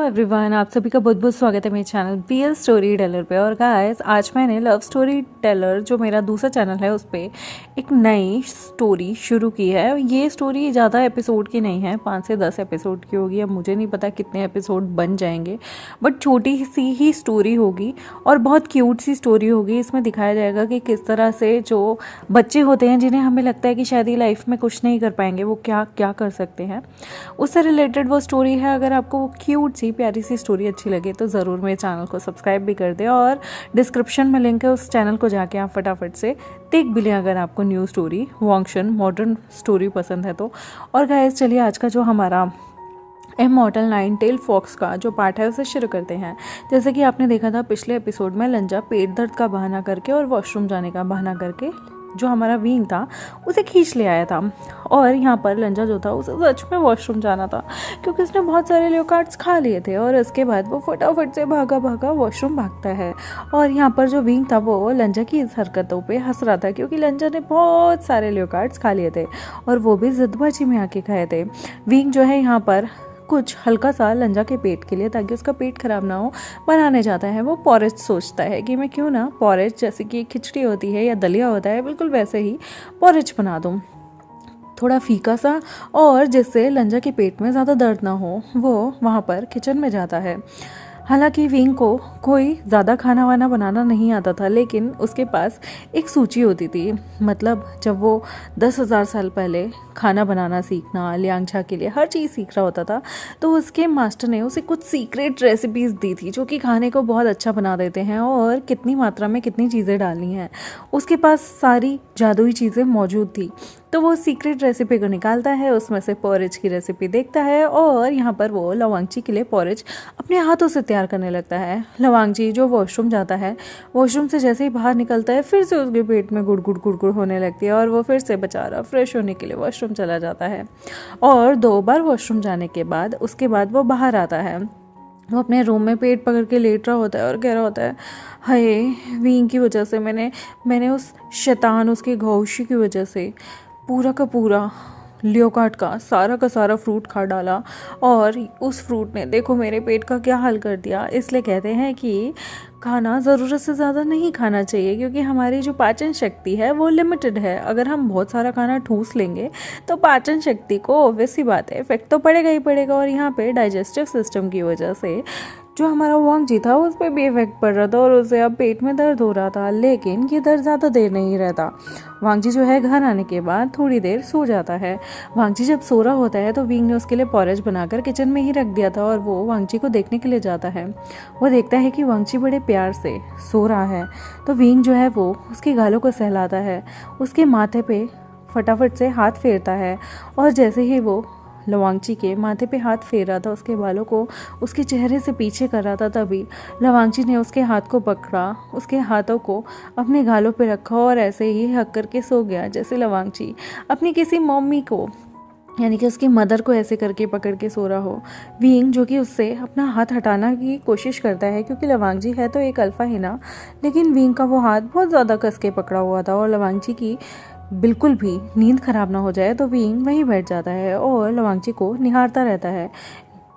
Everyone, आप सभी का बहुत बहुत स्वागत है मेरे चैनल BL स्टोरी टेलर पे। और गाइस, आज मैंने लव स्टोरी टेलर जो मेरा दूसरा चैनल है उस पर एक नई स्टोरी शुरू की है। ये स्टोरी ज़्यादा एपिसोड की नहीं है, 5 से 10 एपिसोड की होगी। अब मुझे नहीं पता कितने एपिसोड बन जाएंगे, बट छोटी सी ही स्टोरी होगी और बहुत क्यूट सी स्टोरी होगी। इसमें दिखाया जाएगा कि किस तरह से जो बच्चे होते हैं जिन्हें हमें लगता है कि शायद ही लाइफ में कुछ नहीं कर पाएंगे, वो क्या क्या कर सकते हैं, उससे रिलेटेड वो स्टोरी है। अगर आपको वो क्यूट सी प्यारी सी स्टोरी अच्छी लगे तो ज़रूर मेरे चैनल को सब्सक्राइब भी कर दें, और डिस्क्रिप्शन में लिंक है, उस चैनल को जाके आप फटाफट से देख भी लें अगर आपको न्यू स्टोरी वांगशन मॉडर्न स्टोरी पसंद है तो। और गाइस, चलिए आज का जो हमारा इमॉर्टल नाइन टेल फॉक्स का जो पार्ट है उसे शुरू करते हैं। जैसे कि आपने देखा था पिछले एपिसोड में, लंजा पेट दर्द का बहाना करके और वॉशरूम जाने का बहाना करके जो हमारा वींग था उसे खींच ले आया था। और यहाँ पर लंजा जो था उसे सच में वॉशरूम जाना था, क्योंकि उसने बहुत सारे लियोकार्ड्स खा लिए थे। और इसके बाद वो फटाफट से भागा भागा वॉशरूम भागता है। और यहाँ पर जो वींग था वो लंजा की इस हरकतों पे हंस रहा था, क्योंकि लंजा ने बहुत सारे लियोकार्ड्स खा लिए थे और वो भी ज़िद्दबाजी में आके खाए थे। वींग जो है यहाँ पर कुछ हल्का सा लंजा के पेट के लिए, ताकि उसका पेट खराब ना हो, बनाने जाता है। वो पॉरेज सोचता है कि मैं क्यों ना पॉरेज, जैसे कि खिचड़ी होती है या दलिया होता है, बिल्कुल वैसे ही पॉरेज बना दूँ, थोड़ा फीका सा, और जिससे लंजा के पेट में ज़्यादा दर्द ना हो। वो वहाँ पर किचन में जाता है। हालांकि वींग को कोई ज़्यादा खाना वाना बनाना नहीं आता था, लेकिन उसके पास एक सूची होती थी। मतलब जब वो 10,000 साल पहले खाना बनाना सीखना, लियांगछा के लिए हर चीज़ सीख रहा होता था, तो उसके मास्टर ने उसे कुछ सीक्रेट रेसिपीज़ दी थी जो कि खाने को बहुत अच्छा बना देते हैं, और कितनी मात्रा में कितनी चीज़ें डालनी हैं उसके पास सारी जादुई चीज़ें मौजूद थी। तो वो सीक्रेट रेसिपी को निकालता है, उसमें से पॉरेज की रेसिपी देखता है, और यहाँ पर वो लवांगची के लिए पॉरेज अपने हाथों से तैयार करने लगता है। लवांगची जो वॉशरूम जाता है, वॉशरूम से जैसे ही बाहर निकलता है, फिर से उसके पेट में गुड़ गुड़ होने लगती है, और वो फिर से बेचारा फ्रेश होने के लिए वॉशरूम चला जाता है। और 2 बार वॉशरूम जाने के बाद उसके बाद वो बाहर आता है। वो अपने रूम में पेट पकड़ के लेट रहा होता है और कह रहा होता है, हाय, वींग की वजह से मैंने उस शैतान, उसके घौशी की वजह से पूरा का पूरा लियोकार्ड का सारा फ्रूट खा डाला, और उस फ्रूट ने देखो मेरे पेट का क्या हाल कर दिया। इसलिए कहते हैं कि खाना ज़रूरत से ज़्यादा नहीं खाना चाहिए, क्योंकि हमारी जो पाचन शक्ति है वो लिमिटेड है। अगर हम बहुत सारा खाना ठूस लेंगे तो पाचन शक्ति को ऑब्वियस सी बात है इफेक्ट तो पड़ेगा ही पड़ेगा। और यहाँ पे डाइजेस्टिव सिस्टम की वजह से जो हमारा वांगजी था उस पर भी इफेक्ट पड़ रहा था, और उसे अब पेट में दर्द हो रहा था। लेकिन ये दर्द ज़्यादा देर नहीं रहता। वांगजी जो है घर आने के बाद थोड़ी देर सो जाता है। वांगजी जब सो रहा होता है तो वींग ने उसके लिए पॉरेज बनाकर किचन में ही रख दिया था, और वो वांगजी को देखने के लिए जाता है। वो देखता है कि वांगजी बड़े प्यार से सो रहा है, तो वींग जो है वो उसके गालों को सहलाता है, उसके माथे पे फटाफट से हाथ फेरता है। और जैसे ही वो लवांगची के माथे पे हाथ फेर रहा था, उसके बालों को उसके चेहरे से पीछे कर रहा था, तभी लवांगची ने उसके हाथ को पकड़ा, उसके हाथों को अपने गालों पे रखा, और ऐसे ही हक करके सो गया, जैसे लवांगची अपनी किसी मम्मी को, यानी कि उसकी मदर को ऐसे करके पकड़ के सो रहा हो। वींग जो कि उससे अपना हाथ हटाना की कोशिश करता है, क्योंकि लवांगजी है तो एक अल्फा है ना, लेकिन वींग का वो हाथ बहुत ज़्यादा कस के पकड़ा हुआ था। और लवांगजी की बिल्कुल भी नींद खराब ना हो जाए तो वींग वहीं बैठ जाता है और लवांगची को निहारता रहता है।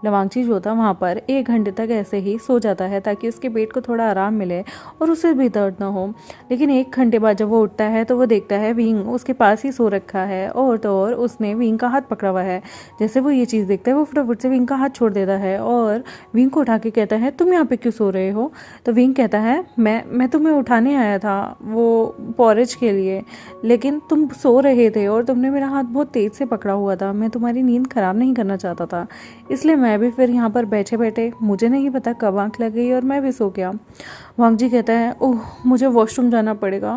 लवांगची जो था वहाँ पर 1 घंटे तक ऐसे ही सो जाता है, ताकि उसके पेट को थोड़ा आराम मिले और उसे भी दर्द ना हो। लेकिन 1 घंटे बाद जब वो उठता है तो वो देखता है वींग उसके पास ही सो रखा है, और तो और उसने वींग का हाथ पकड़ा हुआ है। जैसे वो ये चीज़ देखता है, वो फटाफट से वींग का हाथ छोड़ देता है और वींग को उठा के कहता है, तुम यहाँ पे क्यों सो रहे हो? तो वींग कहता है, मैं तुम्हें उठाने आया था वो पॉरेज के लिए, लेकिन तुम सो रहे थे और तुमने मेरा हाथ बहुत तेज़ से पकड़ा हुआ था। मैं तुम्हारी नींद ख़राब नहीं करना चाहता था, इसलिए मैं भी फिर यहाँ पर बैठे बैठे, मुझे नहीं पता कब आँख लग गई और मैं भी सो गया। वांगजी कहता है, ओह, मुझे वॉशरूम जाना पड़ेगा,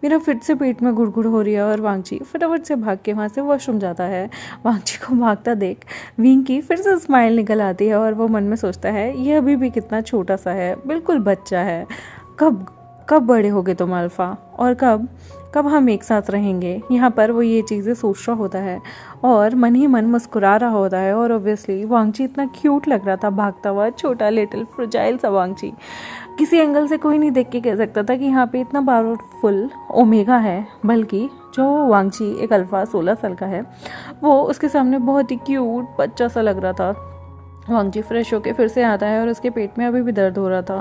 मेरा फिर से पेट में गुड़गुड़ हो रही है। और वांगजी फटाफट से भाग के वहाँ से वॉशरूम जाता है। वांगजी को भागता देख वींग की फिर से स्माइल निकल आती है, और वो मन में सोचता है, ये अभी भी कितना छोटा सा है, बिल्कुल बच्चा है। कब कब बड़े होगे तुम अल्फ़ा, और कब हम एक साथ रहेंगे। यहाँ पर वो ये चीज़ें सोच रहा होता है और मन ही मन मुस्कुरा रहा होता है। और ऑब्वियसली वांगजी इतना क्यूट लग रहा था भागता हुआ, छोटा लिटिल फ्रजाइल सा वांगजी। किसी एंगल से कोई नहीं देख के कह सकता था कि यहाँ पे इतना पावरफुल ओमेगा है, बल्कि जो वांगजी एक अल्फ़ा 16 साल का है, वो उसके सामने बहुत ही क्यूट बच्चा सा लग रहा था। वांगजी फ्रेश होके फिर से आता है और उसके पेट में अभी भी दर्द हो रहा था।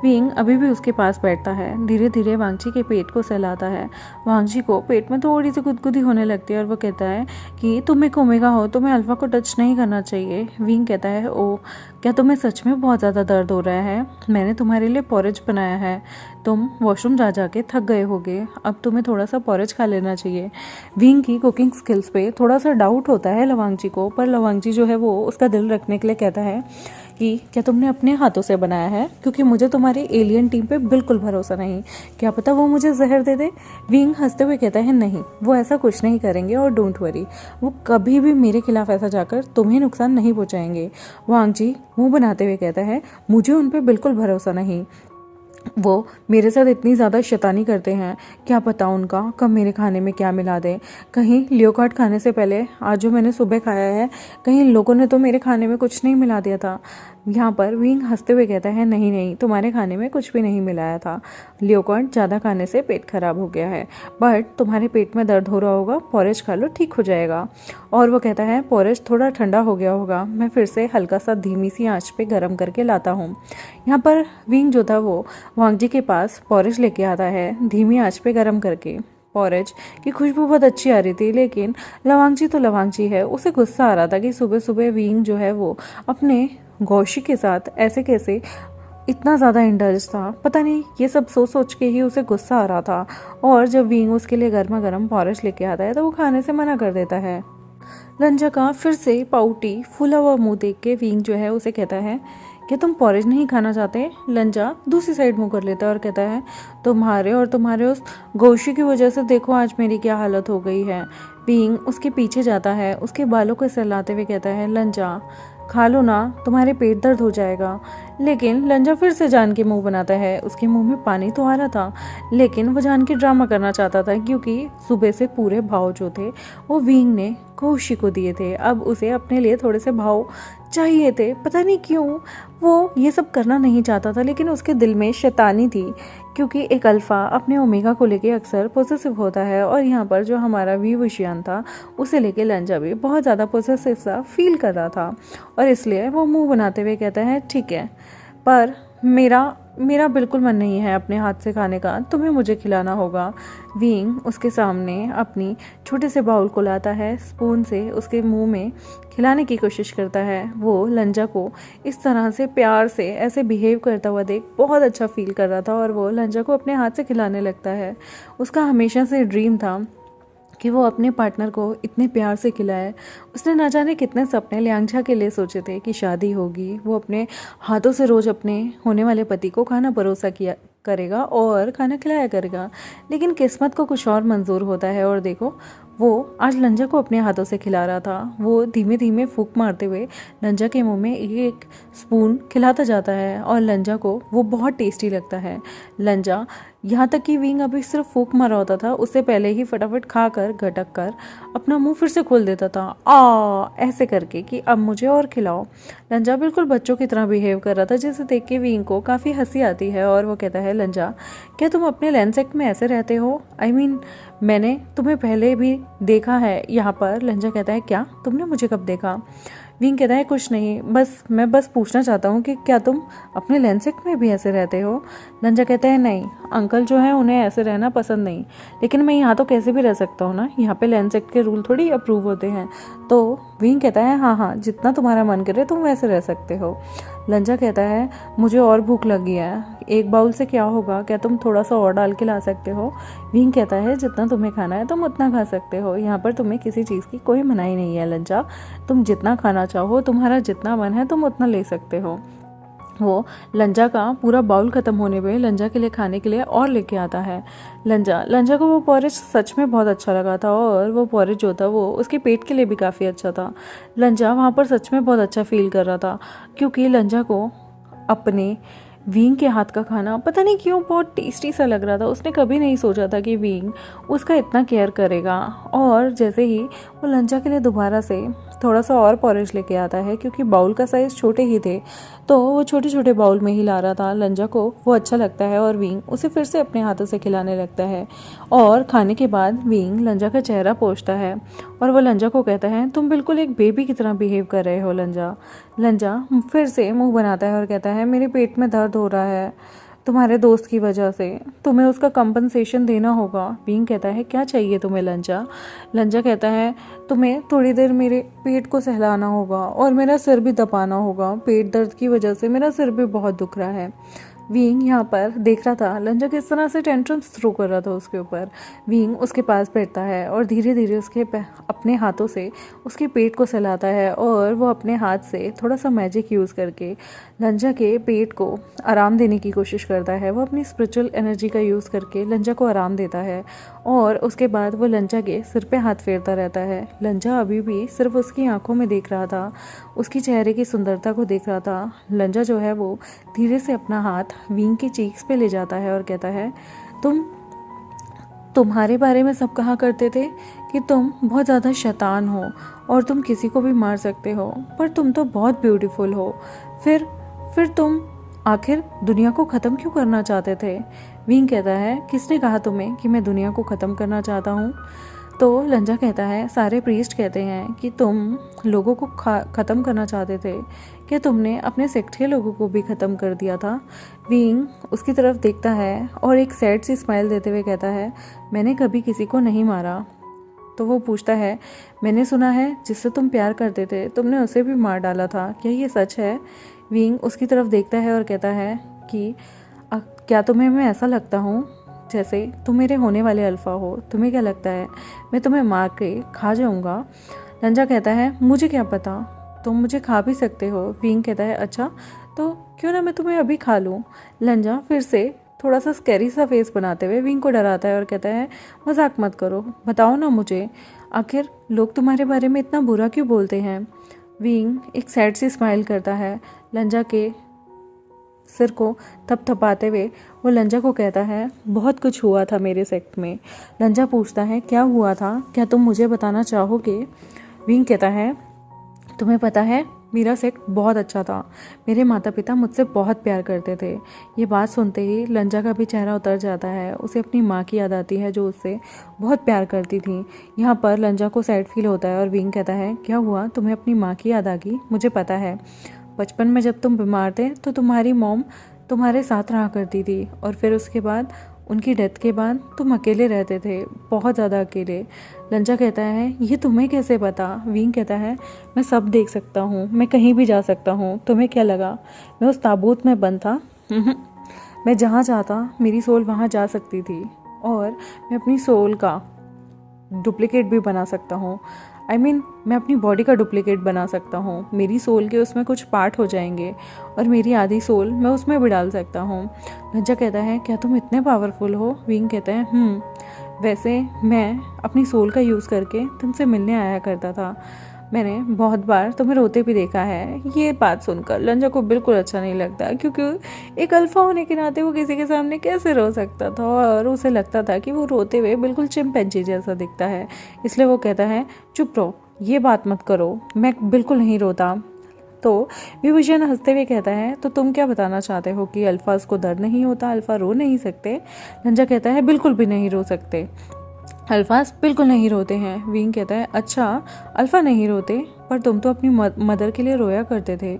विंग अभी भी उसके पास बैठता है, धीरे धीरे वांगजी के पेट को सहलाता है। वांगजी को पेट में थोड़ी सी गुदगुदी होने लगती है और वो कहता है कि तुम एक ओमेगा हो, तुम्हें अल्फा को टच नहीं करना चाहिए। विंग कहता है, ओ क्या तुम्हें सच में बहुत ज़्यादा दर्द हो रहा है? मैंने तुम्हारे लिए पॉरेज बनाया है, तुम वॉशरूम जा के थक गए होगे, अब तुम्हें थोड़ा सा पॉरेज खा लेना चाहिए। विंग की कुकिंग स्किल्स पे थोड़ा सा डाउट होता है लवांगजी को, पर लवांगजी जो है वो उसका दिल रखने के लिए कहता है कि क्या तुमने अपने हाथों से बनाया है? क्योंकि मुझे तुम्हारी एलियन टीम पे बिल्कुल भरोसा नहीं, क्या पता वो मुझे जहर दे दे। विंग हंसते हुए कहता है, नहीं वो ऐसा कुछ नहीं करेंगे और डोंट वरी, वो कभी भी मेरे खिलाफ ऐसा जाकर तुम्हें नुकसान नहीं पहुंचाएंगे। वांगजी मुंह बनाते हुए कहता है, मुझे उन पर बिल्कुल भरोसा नहीं, वो मेरे साथ इतनी ज़्यादा शैतानी करते हैं, क्या पता उनका कब मेरे खाने में क्या मिला दे। कहीं लियोकार्ड खाने से पहले आज जो मैंने सुबह खाया है, कहीं इन लोगों ने तो मेरे खाने में कुछ नहीं मिला दिया था। यहाँ पर विंग हंसते हुए कहता है, नहीं नहीं, तुम्हारे खाने में कुछ भी नहीं मिलाया था, लियोकार्ड ज़्यादा खाने से पेट खराब हो गया है, बट तुम्हारे पेट में दर्द हो रहा होगा, पॉरेज खा लो, ठीक हो जाएगा। और वो कहता है, पॉरेज थोड़ा ठंडा हो गया होगा, मैं फिर से हल्का सा धीमी सी आंच पे गर्म करके लाता हूँ। यहाँ पर विंग जो था वो वांगजी के पास पॉरेज लेके आता है, धीमी आंच पे गर्म करके। पॉरेज की खुशबू बहुत अच्छी आ रही थी, लेकिन लवांगजी तो लवांगजी है, उसे गुस्सा आ रहा था कि सुबह सुबह विंग जो है वो अपने गौशी के साथ ऐसे कैसे इतना ज़्यादा इंडल्ज था। पता नहीं, ये सब सोच सोच के ही उसे गुस्सा आ रहा था। और जब विंग उसके लिए गर्मा गर्म पॉरेज लेके आता है तो वो खाने से मना कर देता है। लंजा का फिर से पाउटी फूला हुआ मुंह देख के विंग जो है उसे कहता है, क्या तुम पॉरेज नहीं खाना चाहते? लंजा दूसरी साइड मुंह कर लेता है और कहता है, तुम्हारे और तुम्हारे उस गौशी की वजह से देखो आज मेरी क्या हालत हो गई है। विंग उसके पीछे जाता है, उसके बालों को सहलाते हुए कहता है, लंजा खा लो ना, तुम्हारे पेट दर्द हो जाएगा। लेकिन लंजा फिर से जान के मुंह बनाता है, उसके मुंह में पानी तो आ रहा था, लेकिन वो जान के ड्रामा करना चाहता था, क्योंकि सुबह से पूरे भाव जो थे वो विंग ने गौशी को दिए थे। अब उसे अपने लिए थोड़े से भाव चाहिए थे, पता नहीं क्यों वो ये सब करना नहीं चाहता था, लेकिन उसके दिल में शैतानी थी, क्योंकि एक अल्फा अपने ओमेगा को लेके अक्सर पॉसेसिव होता है। और यहाँ पर जो हमारा विवुशियन था उसे लेके लंजा भी बहुत ज़्यादा पॉसेसिव सा फील कर रहा था, और इसलिए वो मुंह बनाते हुए कहता है, ठीक है, पर मेरा बिल्कुल मन नहीं है अपने हाथ से खाने का, तुम्हें मुझे खिलाना होगा। विंग उसके सामने अपनी छोटे से बाउल को लाता है, स्पून से उसके मुंह में खिलाने की कोशिश करता है। वो लंजा को इस तरह से प्यार से ऐसे बिहेव करता हुआ देख बहुत अच्छा फील कर रहा था, और वो लंजा को अपने हाथ से खिलाने लगता है। उसका हमेशा से ड्रीम था कि वो अपने पार्टनर को इतने प्यार से खिलाए। उसने ना जाने कितने सपने लियांगझा के लिए सोचे थे कि शादी होगी, वो अपने हाथों से रोज अपने होने वाले पति को खाना परोसा किया करेगा और खाना खिलाया करेगा, लेकिन किस्मत को कुछ और मंजूर होता है। और देखो, वो आज लंजा को अपने हाथों से खिला रहा था। वो धीमे धीमे फूंक मारते हुए लंजा के मुंह में एक स्पून खिलाता जाता है, और लंजा को वो बहुत टेस्टी लगता है। लंजा यहाँ तक कि विंग अभी सिर्फ फूंक मारा होता था, उससे पहले ही फटाफट खाकर घटक कर अपना मुंह फिर से खोल देता था, ऐसे करके कि अब मुझे और खिलाओ। लंजा बिल्कुल बच्चों की तरह बिहेव कर रहा था, जिसे देख के विंग को काफ़ी हंसी आती है, और वो कहता है, लंजा क्या तुम अपने लैंडसेक्ट में ऐसे रहते हो? I mean, मैंने तुम्हें पहले भी देखा है यहाँ पर। लंजा कहता है, क्या तुमने मुझे कब देखा? विंग कहता है, कुछ नहीं, मैं बस पूछना चाहता हूँ कि क्या तुम अपने लैंडसेक्ट में भी ऐसे रहते हो? लंजा कहता है, नहीं, अंकल जो है उन्हें ऐसे रहना पसंद नहीं, लेकिन मैं यहाँ तो कैसे भी रह सकता हूँ ना, यहाँ पे लैंडसेक्ट के रूल थोड़ी अप्रूव होते हैं। तो विंग कहता है, हाँ, जितना तुम्हारा मन करे तुम वैसे रह सकते हो। लंजा कहता है, मुझे और भूख लगी है, एक बाउल से क्या होगा, क्या तुम थोड़ा सा और डाल के ला सकते हो? विंग कहता है, जितना तुम्हें खाना है तुम उतना खा सकते हो, यहाँ पर तुम्हें किसी चीज़ की कोई मनाही नहीं है लंजा, तुम जितना खाना चाहो, तुम्हारा जितना मन है तुम उतना ले सकते हो। वो लंजा का पूरा बाउल ख़त्म होने पे लंजा के लिए खाने के लिए और लेके आता है। लंजा को वो पॉरेज सच में बहुत अच्छा लगा था, और वो पॉरेज जो था वो उसके पेट के लिए भी काफ़ी अच्छा था। लंजा वहाँ पर सच में बहुत अच्छा फील कर रहा था, क्योंकि लंजा को अपने वींग के हाथ का खाना पता नहीं क्यों बहुत टेस्टी सा लग रहा था। उसने कभी नहीं सोचा था कि वींग उसका इतना केयर करेगा। और जैसे ही वो लंचा के लिए दोबारा से थोड़ा सा और पॉरेज लेके आता है, क्योंकि बाउल का साइज़ छोटे ही थे, तो वो छोटे छोटे बाउल में ही ला रहा था। लंजा को वो अच्छा लगता है और वींग उसे फिर से अपने हाथों से खिलाने लगता है। और खाने के बाद वींग लंजा का चेहरा पोंछता है और वो लंजा को कहता है, तुम बिल्कुल एक बेबी की तरह बिहेव कर रहे हो लंजा। लंजा फिर से मुंह बनाता है और कहता है, मेरे पेट में दर्द हो रहा है तुम्हारे दोस्त की वजह से, तुम्हें उसका कंपनसेशन देना होगा। वींग कहता है, क्या चाहिए तुम्हें लंजा? लंजा कहता है, तुम्हें थोड़ी देर मेरे पेट को सहलाना होगा और मेरा सिर भी दबाना होगा, पेट दर्द की वजह से मेरा सिर भी बहुत दुख रहा है। वींग यहाँ पर देख रहा था लंजा किस तरह से टेंट्रम्स थ्रो कर रहा था उसके ऊपर। वींग उसके पास बैठता है और धीरे धीरे उसके अपने हाथों से उसके पेट को सहलाता है और वो अपने हाथ से थोड़ा सा मैजिक यूज़ करके लंजा के पेट को आराम देने की कोशिश करता है। वो अपनी स्पिरिचुअल एनर्जी का यूज़ करके लंजा को आराम देता है और उसके बाद वो लंजा के सिर पे हाथ फेरता रहता है। लंजा अभी भी सिर्फ उसकी आंखों में देख रहा था, उसकी चेहरे की सुंदरता को देख रहा था। लंजा जो है वो धीरे से अपना हाथ वींग के चीक्स पे ले जाता है और कहता है, तुम्हारे बारे में सब कहा करते थे कि तुम बहुत ज़्यादा शैतान हो और तुम किसी को भी मार सकते हो, पर तुम तो बहुत ब्यूटीफुल हो। फिर तुम आखिर दुनिया को ख़त्म क्यों करना चाहते थे? वींग कहता है, किसने कहा तुम्हें कि मैं दुनिया को ख़त्म करना चाहता हूँ? तो लंजा कहता है, सारे प्रीस्ट कहते हैं कि तुम लोगों को ख़त्म करना चाहते थे। क्या तुमने अपने सेक्ट के लोगों को भी ख़त्म कर दिया था? वींग उसकी तरफ देखता है और एक सैड सी स्माइल देते हुए कहता है, मैंने कभी किसी को नहीं मारा। तो वो पूछता है, मैंने सुना है जिससे तुम प्यार करते थे तुमने उसे भी मार डाला था, क्या ये सच है? वींग उसकी तरफ देखता है और कहता है कि क्या तुम्हें मैं ऐसा लगता हूँ जैसे तुम मेरे होने वाले अल्फ़ा हो? तुम्हें क्या लगता है मैं तुम्हें मार के खा जाऊँगा? लंजा कहता है, मुझे क्या पता, तुम मुझे खा भी सकते हो। वींग कहता है, अच्छा तो क्यों ना मैं तुम्हें अभी खा लूँ? लंजा फिर से थोड़ा सा स्कैरी सा फेस बनाते हुए वींग को डराता है और कहता है, मजाक मत करो, बताओ ना मुझे, आखिर लोग तुम्हारे बारे में इतना बुरा क्यों बोलते हैं? वींग एक सैड सी स्माइल करता है। लंजा के सिर को थपथपाते हुए वो लंजा को कहता है, बहुत कुछ हुआ था मेरे सेक्ट में। लंजा पूछता है, क्या हुआ था, क्या तुम मुझे बताना चाहोगे? वींग कहता है, तुम्हें पता है मेरा सेक्ट बहुत अच्छा था, मेरे माता पिता मुझसे बहुत प्यार करते थे। ये बात सुनते ही लंजा का भी चेहरा उतर जाता है। उसे अपनी माँ की याद आती है जो उससे बहुत प्यार करती थी। यहाँ पर लंजा को सैड फील होता है और वींग कहता है, क्या हुआ, तुम्हें अपनी माँ की याद आ गई? मुझे पता है, बचपन में जब तुम बीमार थे तो तुम्हारी मॉम तुम्हारे साथ रहा करती थी और फिर उसके बाद उनकी डेथ के बाद तुम अकेले रहते थे, बहुत ज़्यादा अकेले। लंजा कहता है, ये तुम्हें कैसे पता? वींग कहता है, मैं सब देख सकता हूँ, मैं कहीं भी जा सकता हूँ, तुम्हें क्या लगा मैं उस ताबूत में बंद था? मैं जहाँ चाहता मेरी सोल वहाँ जा सकती थी और मैं अपनी सोल का डुप्लीकेट भी बना सकता हूँ। मैं अपनी बॉडी का डुप्लीकेट बना सकता हूँ। मेरी सोल के उसमें कुछ पार्ट हो जाएंगे और मेरी आधी सोल मैं उसमें भी डाल सकता हूँ। लंजा कहता है, क्या तुम इतने पावरफुल हो? वींग कहता है, वैसे मैं अपनी सोल का यूज़ करके तुमसे मिलने आया करता था। मैंने बहुत बार तुम्हें रोते भी देखा है। ये बात सुनकर लंजा को बिल्कुल अच्छा नहीं लगता, क्योंकि एक अल्फा होने के नाते वो किसी के सामने कैसे रो सकता था और उसे लगता था कि वो रोते हुए बिल्कुल चिंपैंजी जैसा दिखता है। इसलिए वो कहता है, चुप रहो, ये बात मत करो, मैं बिल्कुल नहीं रोता। तो विभूषण हंसते हुए कहता है, तो तुम क्या बताना चाहते हो कि अल्फाज को दर्द नहीं होता, अल्फा रो नहीं सकते? लंजा कहता है, बिल्कुल भी नहीं रो सकते, अल्फाज बिल्कुल नहीं रोते हैं। वींग कहता है, अच्छा अल्फ़ा नहीं रोते, पर तुम तो अपनी मदर के लिए रोया करते थे।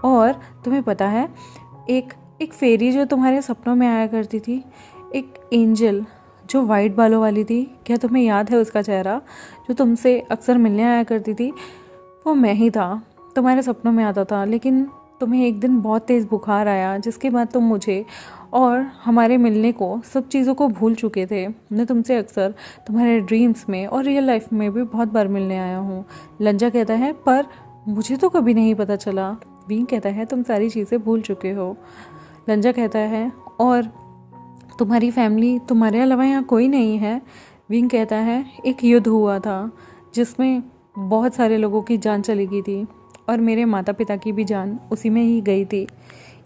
और तुम्हें पता है एक फेरी जो तुम्हारे सपनों में आया करती थी, एक एंजल जो वाइट बालों वाली थी, क्या तुम्हें याद है उसका चेहरा? जो तुमसे अक्सर मिलने आया करती थी, वो मैं ही था। तुम्हारे सपनों में आता था, लेकिन तुम्हें एक दिन बहुत तेज़ बुखार आया, जिसके बाद तुम मुझे और हमारे मिलने को सब चीज़ों को भूल चुके थे। मैं तुमसे अक्सर तुम्हारे ड्रीम्स में और रियल लाइफ में भी बहुत बार मिलने आया हूँ। लंजा कहता है, पर मुझे तो कभी नहीं पता चला। वींग कहता है, तुम सारी चीज़ें भूल चुके हो। लंजा कहता है, और तुम्हारी फैमिली, तुम्हारे अलावा यहाँ कोई नहीं है? वींग कहता है, एक युद्ध हुआ था जिसमें बहुत सारे लोगों की जान चली गई थी और मेरे माता पिता की भी जान उसी में ही गई थी।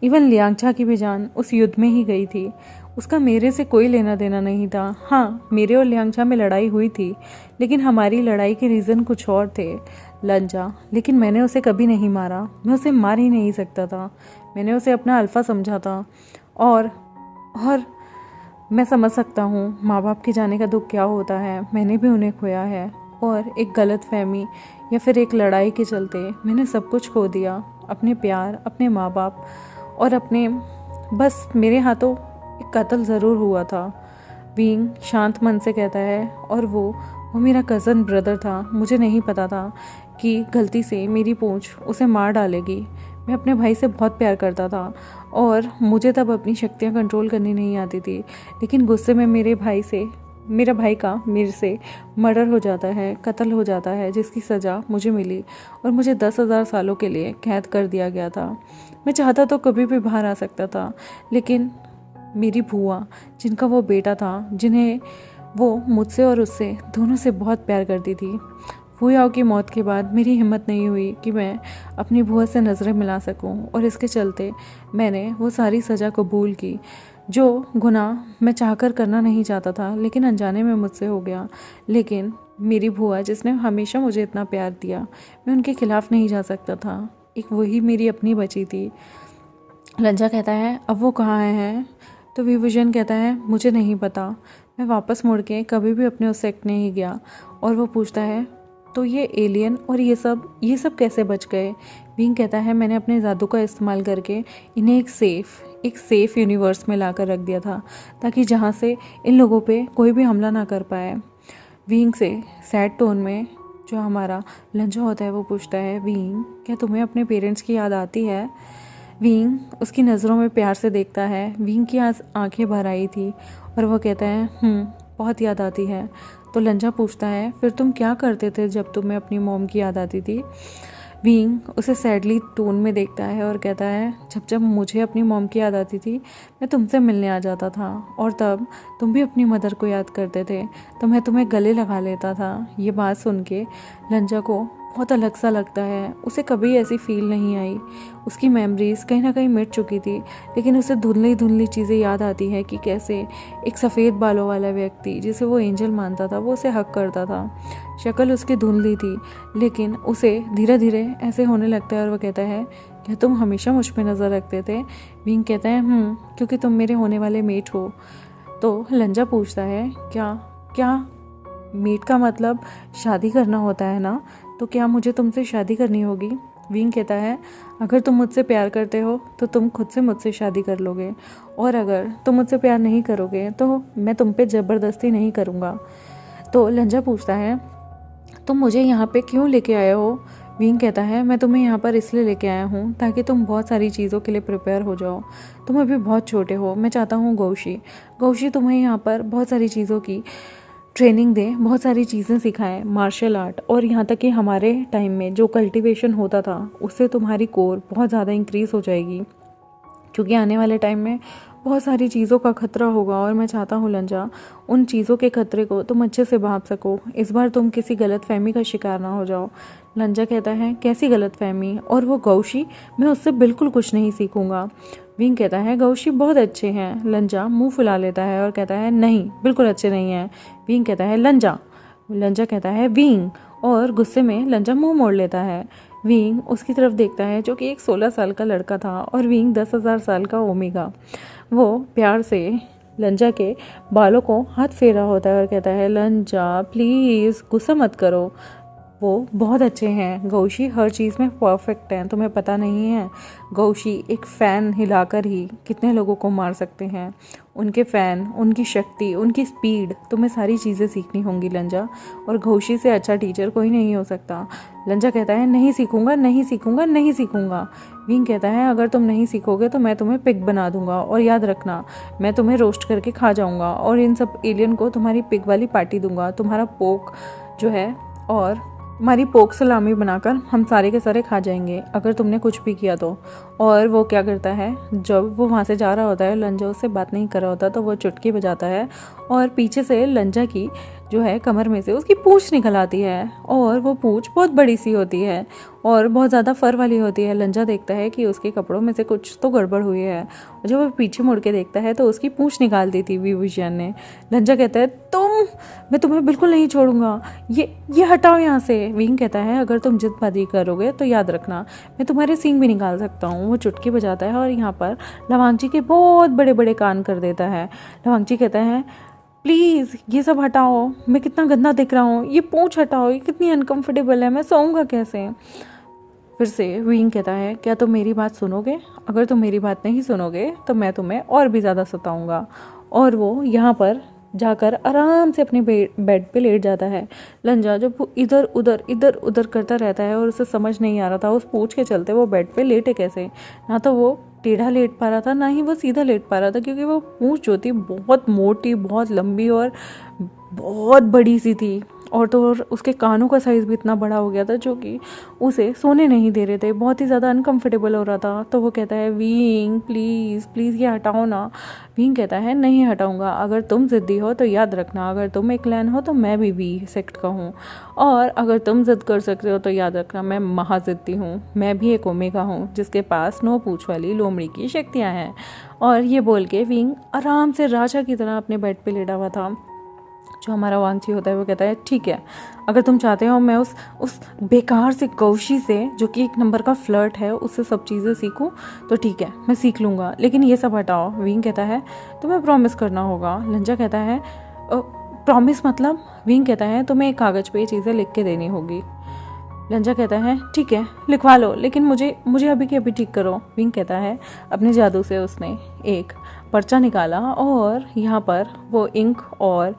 इवन लियांगचा की भी जान उस युद्ध में ही गई थी। उसका मेरे से कोई लेना देना नहीं था। हाँ, मेरे और लियांगचा में लड़ाई हुई थी, लेकिन हमारी लड़ाई के रीज़न कुछ और थे लंजा। लेकिन मैंने उसे कभी नहीं मारा, मैं उसे मार ही नहीं सकता था। मैंने उसे अपना अल्फ़ा समझा था। और मैं समझ सकता हूँ माँ बाप के जाने का दुख क्या होता है। मैंने भी उन्हें खोया है, और एक गलत फहमी या फिर एक लड़ाई के चलते मैंने सब कुछ खो दिया, अपने प्यार, अपने माँ बाप और अपने, बस मेरे हाथों एक कत्ल ज़रूर हुआ था। विंग शांत मन से कहता है, और वो मेरा कज़न ब्रदर था। मुझे नहीं पता था कि गलती से मेरी पूंछ उसे मार डालेगी। मैं अपने भाई से बहुत प्यार करता था, और मुझे तब अपनी शक्तियाँ कंट्रोल करनी नहीं आती थी। लेकिन गुस्से में मेरा भाई का मेरे से मर्डर हो जाता है, कत्ल हो जाता है, जिसकी सज़ा मुझे मिली और मुझे 10,000 सालों के लिए कैद कर दिया गया था। मैं चाहता तो कभी भी बाहर आ सकता था, लेकिन मेरी बुआ, जिनका वो बेटा था, जिन्हें वो मुझसे और उससे दोनों से बहुत प्यार करती थी, फुयाओ की मौत के बाद मेरी हिम्मत नहीं हुई कि मैं अपनी बुआ से नज़रें मिला सकूं, और इसके चलते मैंने वो सारी सज़ा कबूल की, जो गुनाह मैं चाहकर करना नहीं चाहता था, लेकिन अनजाने में मुझसे हो गया। लेकिन मेरी बुआ, जिसने हमेशा मुझे इतना प्यार दिया, मैं उनके खिलाफ़ नहीं जा सकता था। एक वही मेरी अपनी बची थी। लंजा कहता है, अब वो कहाँ हैं? तो विभूषण कहता है, मुझे नहीं पता। मैं वापस मुड़ के कभी भी अपने उस सेक्ट नहीं गया। और वो पूछता है, तो ये एलियन और ये सब कैसे बच गए? विंग कहता है, मैंने अपने जादू का इस्तेमाल करके इन्हें एक सेफ यूनिवर्स में लाकर रख दिया था, ताकि जहाँ से इन लोगों पे कोई भी हमला ना कर पाए। विंग से सैड टोन में जो हमारा लंजा होता है वो पूछता है, विंग, क्या तुम्हें अपने पेरेंट्स की याद आती है? विंग उसकी नज़रों में प्यार से देखता है। विंग की आज आंखें भर आई थी, और वो कहता है, बहुत याद आती है। तो लंजा पूछता है, फिर तुम क्या करते थे जब तुम्हें अपनी मॉम की याद आती थी? विंग उसे सैडली टोन में देखता है और कहता है, जब मुझे अपनी मॉम की याद आती थी, मैं तुमसे मिलने आ जाता था, और तब तुम भी अपनी मदर को याद करते थे, तो मैं तुम्हें गले लगा लेता था। ये बात सुन के लंजा को बहुत अलग सा लगता है। उसे कभी ऐसी फील नहीं आई। उसकी मेमोरीज कहीं ना कहीं मिट चुकी थी, लेकिन उसे धुंधली धुंधली चीज़ें याद आती है कि कैसे एक सफ़ेद बालों वाला व्यक्ति, जिसे वो एंजल मानता था, वो उसे हक करता था। शक्ल उसकी धुंधली थी, लेकिन उसे धीरे धीरे ऐसे होने लगता है, और वह कहता है, क्या तुम हमेशा मुझ पर नज़र रखते थे? विंग कहता है, क्योंकि तुम मेरे होने वाले मेट हो। तो लंजा पूछता है, क्या मेट का मतलब शादी करना होता है ना? तो क्या मुझे तुमसे शादी करनी होगी? विंग कहता है, अगर तुम मुझसे प्यार करते हो तो तुम खुद से मुझसे शादी कर लोगे, और अगर तुम मुझसे प्यार नहीं करोगे तो मैं तुम पे ज़बरदस्ती नहीं करूँगा। तो लंजा पूछता है, तुम मुझे यहाँ पे क्यों लेके आए हो? विंग कहता है, मैं तुम्हें यहाँ पर इसलिए लेके आया हूँ ताकि तुम बहुत सारी चीज़ों के लिए प्रिपेयर हो जाओ। तुम अभी बहुत छोटे हो। मैं चाहता हूँ गौशी तुम्हें यहाँ पर बहुत सारी चीज़ों की ट्रेनिंग दें, बहुत सारी चीज़ें सिखाएं, मार्शल आर्ट, और यहाँ तक कि हमारे टाइम में जो कल्टीवेशन होता था उससे तुम्हारी कोर बहुत ज़्यादा इंक्रीज़ हो जाएगी, क्योंकि आने वाले टाइम में बहुत सारी चीज़ों का खतरा होगा, और मैं चाहता हूँ लंजा उन चीज़ों के खतरे को तुम अच्छे से भांप सको। इस बार तुम किसी गलत फहमी का शिकार ना हो जाओ। लंजा कहता है, कैसी गलत फहमी? और वो गौशी, मैं उससे बिल्कुल कुछ नहीं सीखूंगा। विंग कहता है, गौशी बहुत अच्छे हैं। लंजा मुंह फुला लेता है और कहता है, नहीं, बिल्कुल अच्छे नहीं हैं। विंग कहता है, लंजा कहता है, विंग, और गुस्से में लंजा मुंह मोड़ लेता है। विंग उसकी तरफ देखता है, जो कि एक 16 साल का लड़का था, और विंग 10,000 साल का ओमेगा। वो प्यार से लंजा के बालों को हाथ फेरा होता है और कहता है, लंजा प्लीज़ गुस्सा मत करो, वो बहुत अच्छे हैं। गौशी हर चीज़ में परफेक्ट हैं, तुम्हें पता नहीं है? गौशी एक फ़ैन हिलाकर ही कितने लोगों को मार सकते हैं। उनके फ़ैन, उनकी शक्ति, उनकी स्पीड, तुम्हें सारी चीज़ें सीखनी होंगी लंजा, और गौशी से अच्छा टीचर कोई नहीं हो सकता। लंजा कहता है, नहीं सीखूंगा, नहीं सीखूंगा, नहीं सीखूंगा। विंग कहता है, अगर तुम नहीं सीखोगे तो मैं तुम्हें पिग बना दूंगा, और याद रखना, मैं तुम्हें रोस्ट करके खा जाऊंगा, और इन सब एलियन को तुम्हारी पिग वाली पार्टी दूंगा, तुम्हारा पोक जो है, और हमारी पोक सलामी बनाकर हम सारे के सारे खा जाएंगे अगर तुमने कुछ भी किया तो। और वो क्या करता है, जब वो वहाँ से जा रहा होता है, लंजा उससे बात नहीं कर रहा होता, तो वो चुटकी बजाता है, और पीछे से लंजा की जो है कमर में से उसकी पूंछ निकल आती है और वो पूंछ बहुत बड़ी सी होती है और बहुत ज़्यादा फर वाली होती है। लंजा देखता है कि उसके कपड़ों में से कुछ तो गड़बड़ हुई है। जब वो पीछे मुड़ के देखता है तो उसकी पूंछ निकाल दी थी विभूषण ने। लंजा कहता है मैं तुम्हें बिल्कुल नहीं छोड़ूंगा, ये हटाओ यहाँ से। विंग कहता है अगर तुम जिद्दबाजी करोगे तो याद रखना मैं तुम्हारे सींग भी निकाल सकता हूँ। वो चुटकी बजाता है और यहाँ पर लवांगची के बहुत बड़े बड़े कान कर देता है। लवांगची कहता है प्लीज़ ये सब हटाओ, मैं कितना गंदा दिख रहा हूँ, ये पूंछ हटाओ, ये कितनी अनकंफर्टेबल है, मैं सोऊंगा कैसे। फिर से विंग कहता है क्या तुम मेरी बात सुनोगे? अगर तुम मेरी बात नहीं सुनोगे तो मैं तुम्हें और भी ज़्यादा सताऊंगा। और वो यहाँ पर जाकर आराम से अपने बेड पे लेट जाता है। लंजा जब वो इधर उधर करता रहता है और उसे समझ नहीं आ रहा था उस पूंछ के चलते वो बेड पे लेटे कैसे। ना तो वो टेढ़ा लेट पा रहा था ना ही वो सीधा लेट पा रहा था, क्योंकि वो पूंछ जो थी बहुत मोटी, बहुत लंबी और बहुत बड़ी सी थी। और तो और उसके कानों का साइज़ भी इतना बड़ा हो गया था जो कि उसे सोने नहीं दे रहे थे, बहुत ही ज़्यादा अनकंफर्टेबल हो रहा था। तो वो कहता है विंग प्लीज़ ये हटाओ ना। विंग कहता है नहीं हटाऊंगा, अगर तुम ज़िद्दी हो तो याद रखना अगर तुम एक लैन हो तो मैं भी वी सेक्ट का हूँ, और अगर तुम ज़िद कर सकते हो तो याद रखना मैं महाजिद्दी हूँ, मैं भी एक ओमेगा हूँ जिसके पास 9 पूँछ वाली लोमड़ी की शक्तियाँ हैं। और ये बोल के विंग आराम से राजा की तरह अपने बेड पे लेटा हुआ था। जो हमारा वांगची होता है वो कहता है ठीक है, अगर तुम चाहते हो मैं उस बेकार से कौशी से जो कि एक नंबर का फ्लर्ट है उससे सब चीज़ें सीखूं तो ठीक है मैं सीख लूँगा, लेकिन ये सब हटाओ। विंग कहता है तुम्हें प्रॉमिस करना होगा। लंजा कहता है प्रॉमिस मतलब? विंग कहता है तुम्हें एक कागज़ पे ये चीज़ें लिख के देनी होगी। लंजा कहता है ठीक है लिखवा लो, लेकिन मुझे अभी के अभी ठीक करो। विंग कहता है अपने जादू से उसने एक पर्चा निकाला और यहाँ पर वो इंक और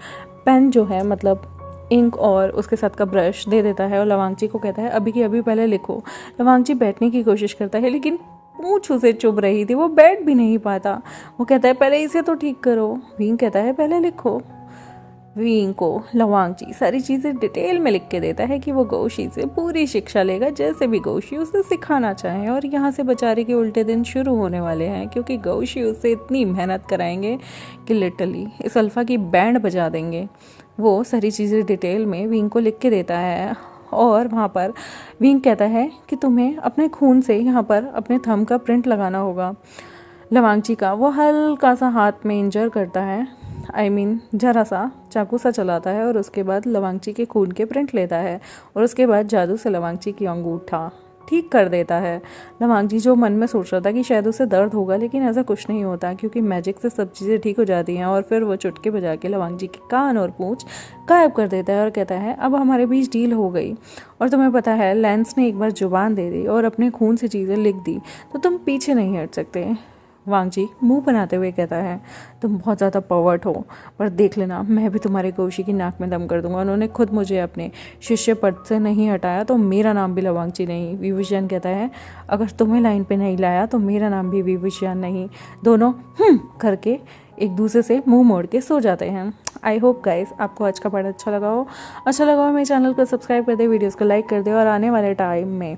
पेन जो है मतलब इंक और उसके साथ का ब्रश दे देता है और लवांगची को कहता है अभी की अभी पहले लिखो। लवांगची बैठने की कोशिश करता है लेकिन पूंछ उसे चुभ रही थी, वो बैठ भी नहीं पाता। वो कहता है पहले इसे तो ठीक करो। विंग कहता है पहले लिखो। विंग को लवांगची सारी चीज़ें डिटेल में लिख के देता है कि वो गौशी से पूरी शिक्षा लेगा जैसे भी गौशी उसे सिखाना चाहे। और यहाँ से बेचारे के उल्टे दिन शुरू होने वाले हैं, क्योंकि गौशी उसे इतनी मेहनत कराएंगे कि लिटरली इस अल्फ़ा की बैंड बजा देंगे। वो सारी चीज़ें डिटेल में विंग को लिख के देता है और वहाँ पर विंग कहता है कि तुम्हें अपने खून से यहाँ पर अपने थंब का प्रिंट लगाना होगा। लवांगची का वो हल्का सा हाथ में इंजर करता है, जरा सा चाकू सा चलाता है और उसके बाद लवांगची के खून के प्रिंट लेता है और उसके बाद जादू से लवांगची की अंगूठा ठीक कर देता है। लवांगची जो मन में सोच रहा था कि शायद उसे दर्द होगा, लेकिन ऐसा कुछ नहीं होता क्योंकि मैजिक से सब चीज़ें ठीक हो जाती हैं। और फिर वो चुटकी बजा के लवांगची के कान और पूंछ गायब कर देता है और कहता है अब हमारे बीच डील हो गई। और तुम्हें पता है लेंस ने एक बार जुबान दे दी और अपने खून से चीज़ें लिख दी तो तुम पीछे नहीं हट सकते। वांगची मुंह बनाते हुए कहता है तुम बहुत ज़्यादा पर्वर्ट हो, पर देख लेना मैं भी तुम्हारे गौशी की नाक में दम कर दूंगा। उन्होंने खुद मुझे अपने शिष्य पद से नहीं हटाया तो मेरा नाम भी लवांगची नहीं। विभूषण कहता है अगर तुम्हें लाइन पे नहीं लाया तो मेरा नाम भी विभूषण नहीं। दोनों करके एक दूसरे से मुंह मोड़ के सो जाते हैं। आई होप गाइस आपको आज का पार्ट अच्छा लगा हो मेरे चैनल को सब्सक्राइब कर दे, वीडियोज़ को लाइक कर दे। और आने वाले टाइम में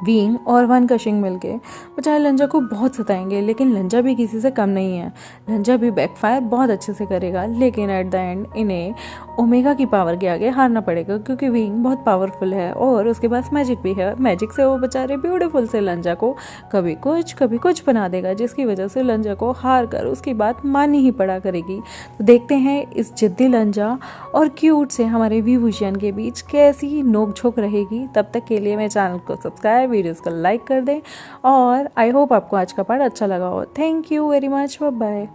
विंग और वन कशिंग मिलके बेचारे लंजा को बहुत सताएंगे, लेकिन लंजा भी किसी से कम नहीं है। लंजा भी बैकफायर बहुत अच्छे से करेगा, लेकिन एट द एंड इन्हें ओमेगा की पावर के आगे हारना पड़ेगा क्योंकि विंग बहुत पावरफुल है और उसके पास मैजिक भी है। मैजिक से वो बेचारे ब्यूटीफुल से लंजा को कभी कुछ बना देगा, जिसकी वजह से लंजा को हार कर उसकी बात माननी ही पड़ा करेगी। तो देखते हैं इस जिद्दी लंजा और क्यूट से हमारे विभूषण के बीच कैसी नोकझोंक रहेगी। तब तक के लिए मेरे चैनल को सब्सक्राइब, वीडियोस को लाइक कर दें और आई होप आपको आज का पार्ट अच्छा लगा हो। Thank you very much, bye bye.